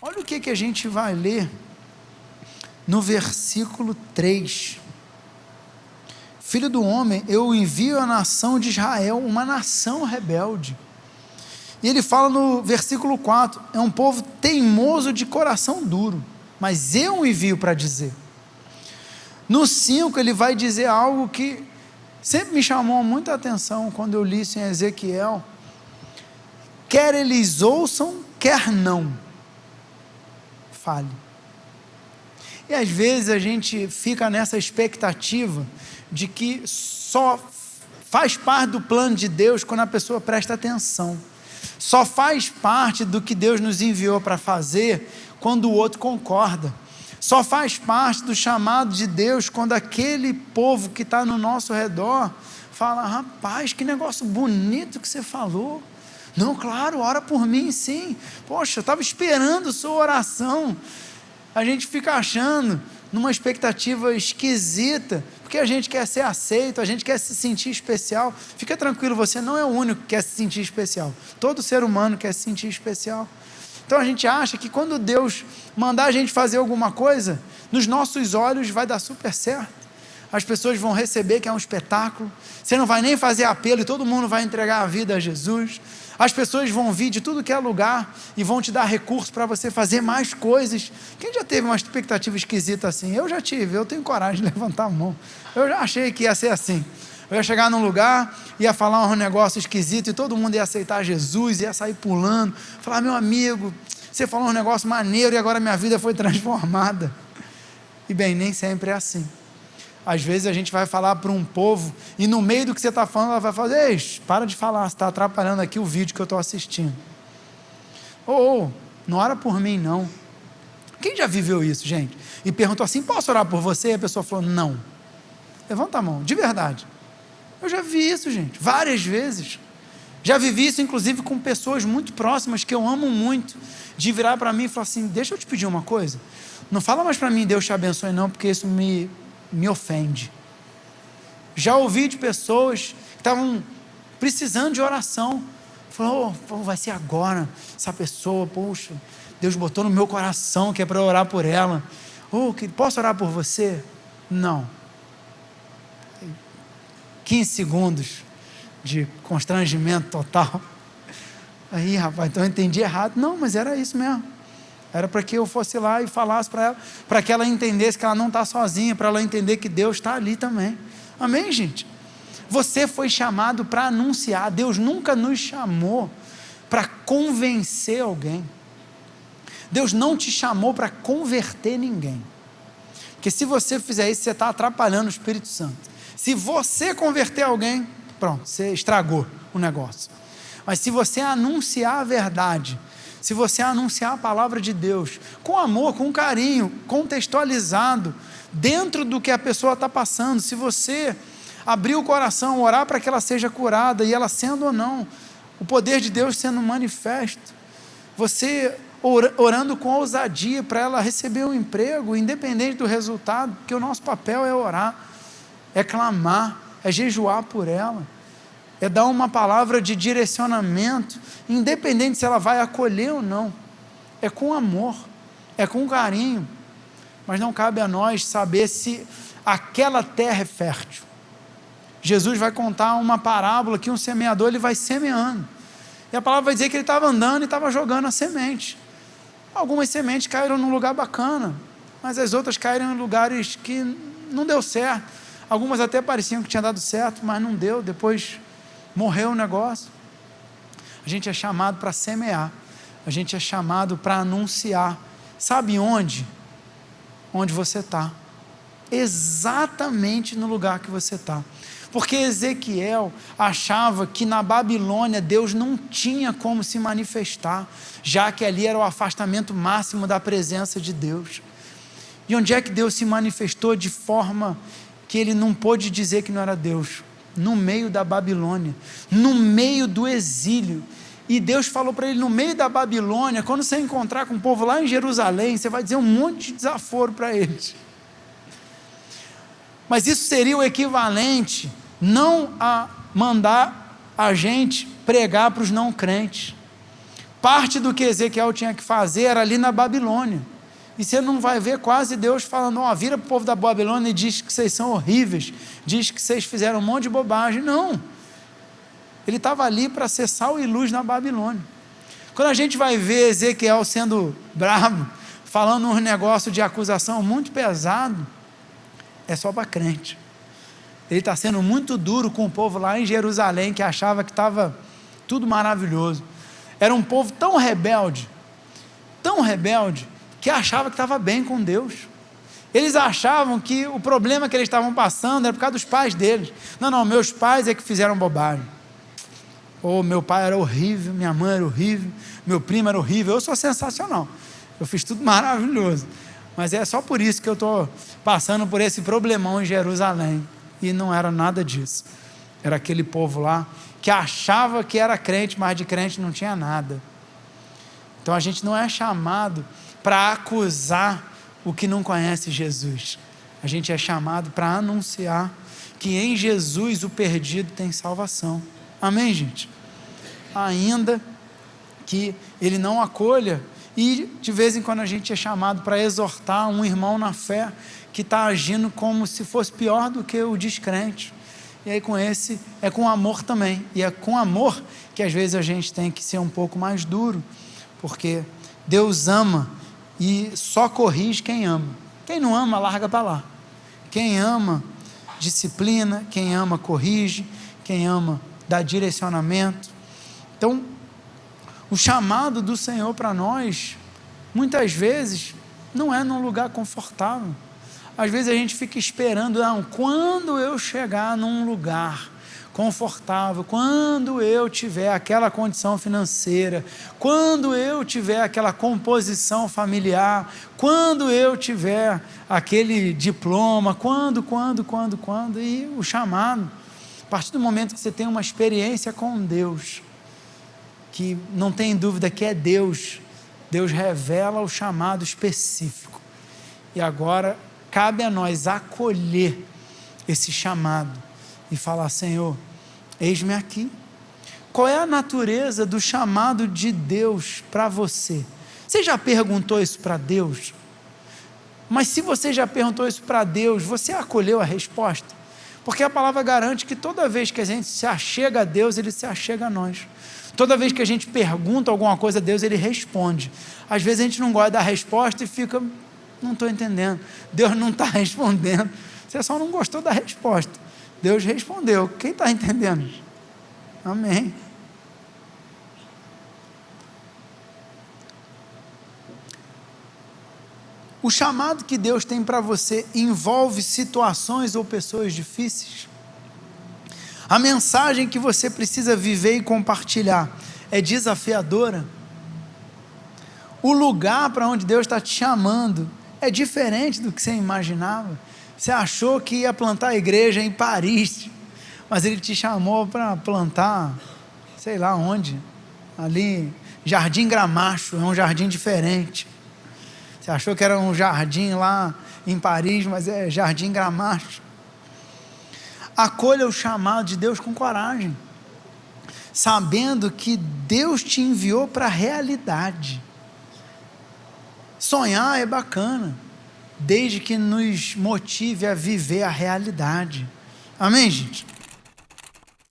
Olha o que a gente vai ler no versículo 3. Filho do homem, eu envio à nação de Israel, uma nação rebelde. E ele fala no versículo 4, é um povo teimoso de coração duro, mas eu o envio para dizer. No 5 ele vai dizer algo que sempre me chamou muita atenção quando eu li isso em Ezequiel: quer eles ouçam, quer não, fale. E às vezes a gente fica nessa expectativa de que só faz parte do plano de Deus quando a pessoa presta atenção, só faz parte do que Deus nos enviou para fazer quando o outro concorda, só faz parte do chamado de Deus quando aquele povo que está no nosso redor fala: rapaz, que negócio bonito que você falou. Não, claro, ora por mim sim, poxa, eu estava esperando sua oração. A gente fica achando, numa expectativa esquisita, porque a gente quer ser aceito, a gente quer se sentir especial. Fica tranquilo, você não é o único que quer se sentir especial, todo ser humano quer se sentir especial. Então a gente acha que quando Deus mandar a gente fazer alguma coisa, nos nossos olhos vai dar super certo, as pessoas vão receber que é um espetáculo, você não vai nem fazer apelo e todo mundo vai entregar a vida a Jesus, as pessoas vão vir de tudo que é lugar e vão te dar recursos para você fazer mais coisas. Quem já teve uma expectativa esquisita assim? Eu já tive, eu tenho coragem de levantar a mão. Eu já achei que ia ser assim, eu ia chegar num lugar, ia falar um negócio esquisito e todo mundo ia aceitar Jesus, ia sair pulando, falar: meu amigo, você falou um negócio maneiro e agora minha vida foi transformada. E bem, nem sempre é assim. Às vezes a gente vai falar para um povo e no meio do que você está falando ela vai falar: ei, para de falar, você está atrapalhando aqui o vídeo que eu estou assistindo. Não ora por mim não. Quem já viveu isso, gente? E perguntou assim: posso orar por você? E a pessoa falou: não. Levanta a mão, de verdade. Eu já vi isso, gente, várias vezes. Já vivi isso inclusive com pessoas muito próximas que eu amo muito, de virar para mim e falar assim: deixa eu te pedir uma coisa, não fala mais para mim Deus te abençoe não, porque isso me ofende. Já ouvi de pessoas que estavam precisando de oração, falou: vai ser agora, essa pessoa, poxa, Deus botou no meu coração que é para eu orar por ela, posso orar por você? Não. 15 segundos de constrangimento total. Aí, rapaz, então eu entendi errado. Não, mas era isso mesmo, era para que eu fosse lá e falasse para ela, para que ela entendesse que ela não está sozinha, para ela entender que Deus está ali também. Amém, gente? Você foi chamado para anunciar. Deus nunca nos chamou para convencer alguém. Deus não te chamou para converter ninguém, porque se você fizer isso, você está atrapalhando o Espírito Santo. Se você converter alguém, pronto, você estragou o negócio. Mas se você anunciar a verdade, se você anunciar a palavra de Deus, com amor, com carinho, contextualizado, dentro do que a pessoa está passando, se você abrir o coração, orar para que ela seja curada, e ela sendo ou não, o poder de Deus sendo manifesto, você orando com ousadia para ela receber um emprego, independente do resultado, porque o nosso papel é orar, é clamar, é jejuar por ela, é dar uma palavra de direcionamento, independente se ela vai acolher ou não, é com amor, é com carinho, mas não cabe a nós saber se aquela terra é fértil. Jesus vai contar uma parábola que um semeador ele vai semeando, e a palavra vai dizer que ele estava andando e estava jogando a semente. Algumas sementes caíram num lugar bacana, mas as outras caíram em lugares que não deu certo. Algumas até pareciam que tinha dado certo, mas não deu, depois morreu o negócio. A gente é chamado para semear, a gente é chamado para anunciar. Sabe onde? Onde você está, exatamente no lugar que você está, porque Ezequiel achava que na Babilônia Deus não tinha como se manifestar, já que ali era o afastamento máximo da presença de Deus. E onde é que Deus se manifestou de forma que ele não pôde dizer que não era Deus? No meio da Babilônia, no meio do exílio. E Deus falou para ele: no meio da Babilônia, quando você encontrar com o povo lá em Jerusalém, você vai dizer um monte de desaforo para eles. Mas isso seria o equivalente não a mandar a gente pregar para os não crentes. Parte do que Ezequiel tinha que fazer era ali na Babilônia. E você não vai ver quase Deus falando, vira para o povo da Babilônia e diz que vocês são horríveis, diz que vocês fizeram um monte de bobagem. Não. Ele estava ali para ser sal e luz na Babilônia. Quando a gente vai ver Ezequiel sendo bravo, falando um negócio de acusação muito pesado, é só para crente. Ele está sendo muito duro com o povo lá em Jerusalém, que achava que estava tudo maravilhoso. Era um povo tão rebelde, que achava que estava bem com Deus. Eles achavam que o problema que eles estavam passando era por causa dos pais deles. Não, meus pais é que fizeram bobagem. Meu pai era horrível, minha mãe era horrível, meu primo era horrível, eu sou sensacional, eu fiz tudo maravilhoso, mas é só por isso que eu estou passando por esse problemão em Jerusalém. E não era nada disso. Era aquele povo lá que achava que era crente, mas de crente não tinha nada. Então a gente não é chamado para acusar o que não conhece Jesus. A gente é chamado para anunciar que em Jesus o perdido tem salvação. Amém, gente? Ainda que ele não acolha, e de vez em quando a gente é chamado para exortar um irmão na fé que está agindo como se fosse pior do que o descrente. E aí com esse, é com amor também. E é com amor que às vezes a gente tem que ser um pouco mais duro, porque Deus ama e só corrige quem ama. Quem não ama, larga para lá. Quem ama, disciplina. Quem ama, corrige. Quem ama, dá direcionamento. Então, o chamado do Senhor para nós, muitas vezes, não é num lugar confortável. Às vezes a gente fica esperando, quando eu chegar num lugar confortável, quando eu tiver aquela condição financeira, quando eu tiver aquela composição familiar, quando eu tiver aquele diploma, quando, e o chamado, a partir do momento que você tem uma experiência com Deus, que não tem dúvida que é Deus revela o chamado específico, e agora cabe a nós acolher esse chamado e falar: Senhor, eis-me aqui. Qual é a natureza do chamado de Deus para você? Você já perguntou isso para Deus? Mas se você já perguntou isso para Deus, você acolheu a resposta? Porque a palavra garante que toda vez que a gente se achega a Deus, Ele se achega a nós. Toda vez que a gente pergunta alguma coisa a Deus, Ele responde. Às vezes a gente não gosta da resposta e fica: não estou entendendo, Deus não está respondendo. Você só não gostou da resposta. Deus respondeu. Quem está entendendo? Amém. O chamado que Deus tem para você envolve situações ou pessoas difíceis? A mensagem que você precisa viver e compartilhar é desafiadora? O lugar para onde Deus está te chamando é diferente do que você imaginava? Você achou que ia plantar a igreja em Paris, mas Ele te chamou para plantar, sei lá onde, ali, Jardim Gramacho, é um jardim diferente. Você achou que era um jardim lá em Paris, mas é Jardim Gramacho. Acolha o chamado de Deus com coragem, sabendo que Deus te enviou para a realidade. Sonhar é bacana, desde que nos motive a viver a realidade. Amém, gente?